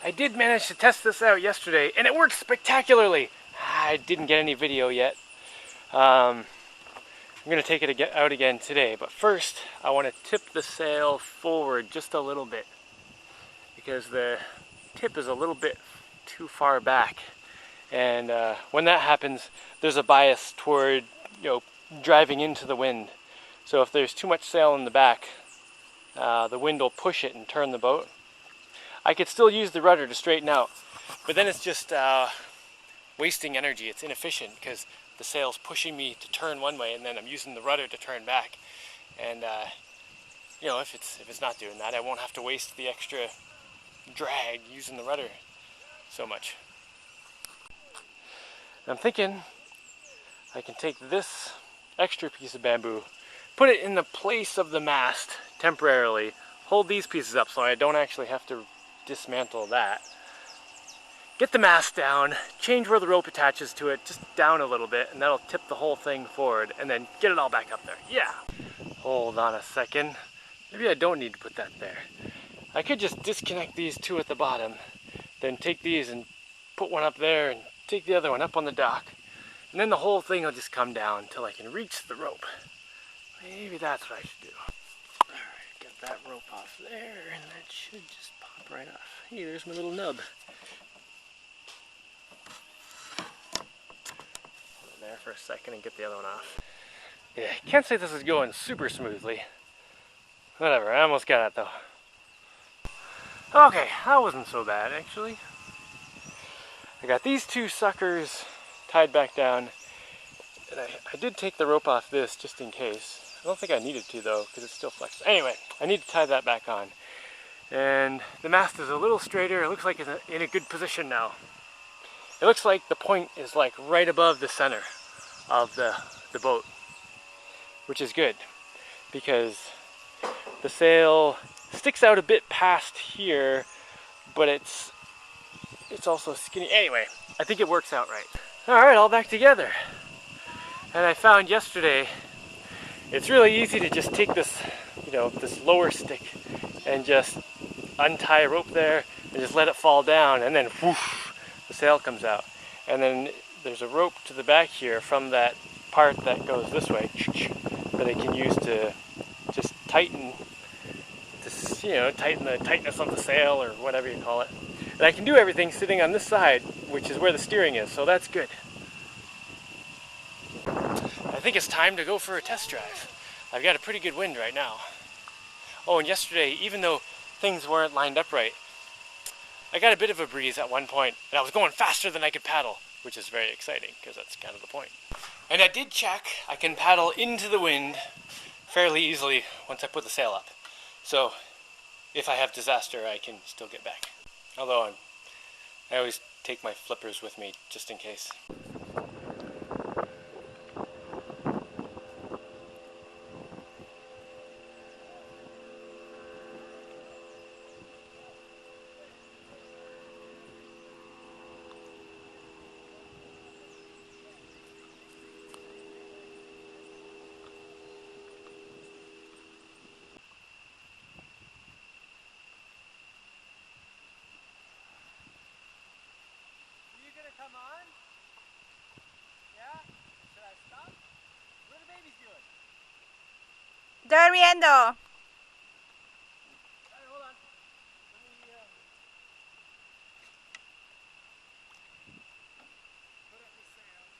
I did manage to test this out yesterday, and it works spectacularly. I didn't get any video yet. I'm going to take it out again today, but first I want to tip the sail forward just a little bit because the tip is a little bit too far back, and when that happens there's a bias toward driving into the wind. So if there's too much sail in the back, the wind will push it and turn the boat. I could still use the rudder to straighten out, but then it's just wasting energy. It's inefficient because the sail's pushing me to turn one way and then I'm using the rudder to turn back. And if it's not doing that, I won't have to waste the extra drag using the rudder so much. And I'm thinking I can take this extra piece of bamboo, put it in the place of the mast temporarily, hold these pieces up so I don't actually have to dismantle that. Get the mast down, change where the rope attaches to it, just down a little bit, and that'll tip the whole thing forward, and then get it all back up there. Yeah! Hold on a second. Maybe I don't need to put that there. I could just disconnect these two at the bottom, then take these and put one up there and take the other one up on the dock, and then the whole thing will just come down until I can reach the rope. Maybe that's what I should do. Alright, get that rope off there, and that should just pop right off. Hey, there's my little nub. Hold it there for a second and get the other one off. Yeah, can't say this is going super smoothly. Whatever, I almost got it though. Okay, that wasn't so bad actually. I got these two suckers tied back down, and I did take the rope off this just in case. I don't think I needed to though, because it's still flexible. Anyway, I need to tie that back on. And the mast is a little straighter. It looks like it's in a good position now. It looks like the point is like right above the center of the boat, which is good because the sail sticks out a bit past here, but it's also skinny. Anyway, I think it works out right. Alright, all back together. And I found yesterday it's really easy to just take this, this lower stick and just untie a rope there and just let it fall down, and then whoosh, the sail comes out. And then there's a rope to the back here from that part that goes this way that I can use to just tighten this, tighten the tightness of the sail or whatever you call it. And I can do everything sitting on this side, which is where the steering is, so that's good. I think it's time to go for a test drive. I've got a pretty good wind right now. Oh, and yesterday, even though things weren't lined up right, I got a bit of a breeze at one point, and I was going faster than I could paddle, which is very exciting, because that's kind of the point. And I did check, I can paddle into the wind fairly easily once I put the sail up. So, if I have disaster, I can still get back. Although, I always take my flippers with me, just in case. Come on? Yeah? Should I stop? What are the babies doing? Durmiendo. Alright, hold on. Let me put up the sails.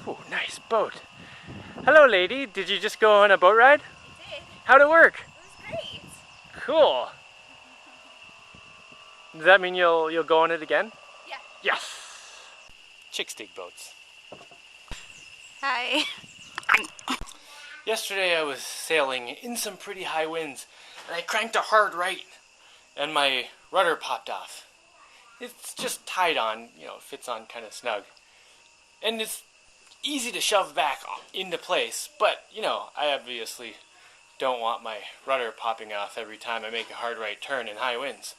Ooh, nice boat. Hello, lady. Did you just go on a boat ride? I did. How'd it work? It was great. Cool. Does that mean you'll go on it again? Yeah. Yes. Chicks dig boats. Hi. Yesterday I was sailing in some pretty high winds, and I cranked a hard right, and my rudder popped off. It's just tied on, you know, it fits on kind of snug. And it's easy to shove back into place, but, you know, I obviously don't want my rudder popping off every time I make a hard right turn in high winds.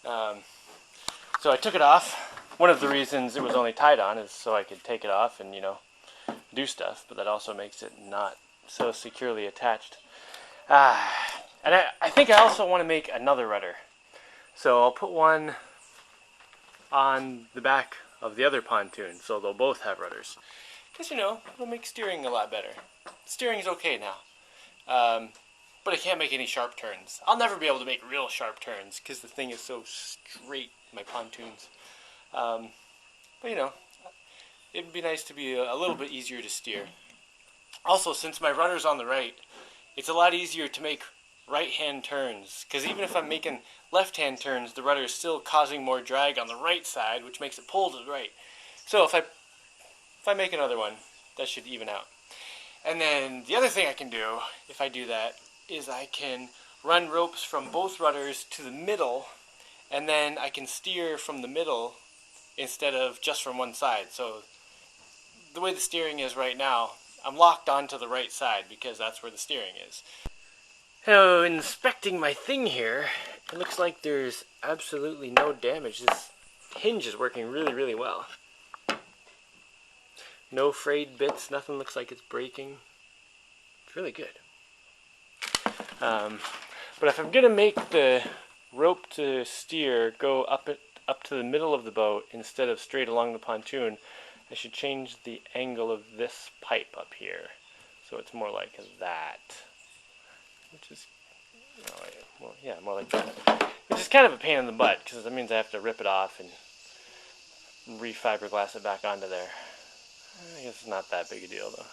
So I took it off. One of the reasons it was only tied on is so I could take it off and, you know, do stuff, but that also makes it not so securely attached. And I think I also want to make another rudder. So I'll put one on the back of the other pontoon, so they'll both have rudders. Because, you know, it'll make steering a lot better. Steering's okay now. But I can't make any sharp turns. I'll never be able to make real sharp turns, because the thing is so straight, my pontoons. But, you know, it'd be nice to be a little bit easier to steer. Also, since my rudder's on the right, it's a lot easier to make right-hand turns, because even if I'm making left-hand turns, the rudder is still causing more drag on the right side, which makes it pull to the right. So if I make another one, that should even out. And then the other thing I can do, if I do that, is I can run ropes from both rudders to the middle, and then I can steer from the middle instead of just from one side. So the way the steering is right now, I'm locked onto the right side because that's where the steering is. So, inspecting my thing here, it looks like there's absolutely no damage. This hinge is working really, really well. No frayed bits, nothing looks like it's breaking. It's really good. But if I'm going to make the rope to steer go up to the middle of the boat instead of straight along the pontoon, I should change the angle of this pipe up here. So it's more like that. Which is, well, yeah, more like that. Which is kind of a pain in the butt, because that means I have to rip it off and re-fiberglass it back onto there. I guess it's not that big a deal, though.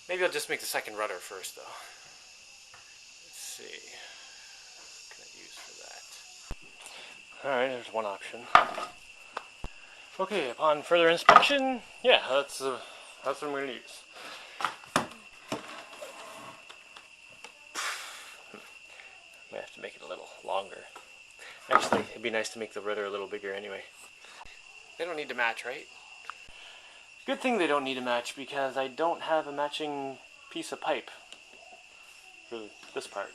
Maybe I'll just make the second rudder first, though. Let's see. What can I use for that? Alright, there's one option. Okay, upon further inspection, yeah, that's what I'm going to use. I have to make it a little longer. Actually, it'd be nice to make the rudder a little bigger anyway. They don't need to match, right? Good thing they don't need to match, because I don't have a matching piece of pipe for this part.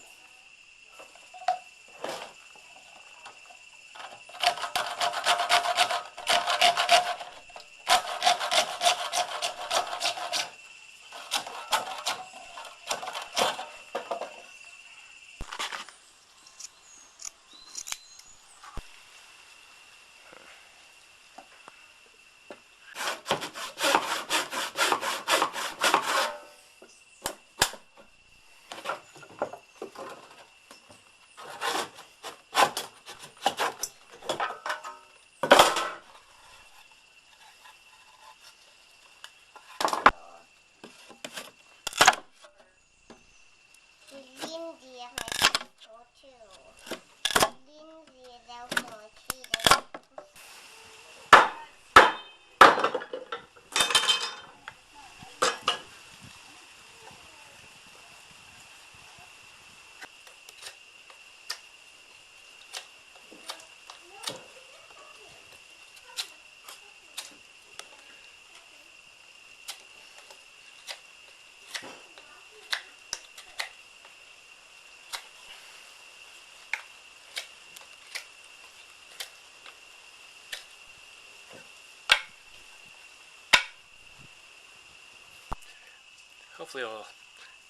Hopefully it'll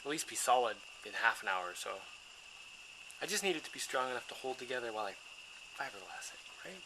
at least be solid in half an hour or so. I just need it to be strong enough to hold together while I fiberglass it, right?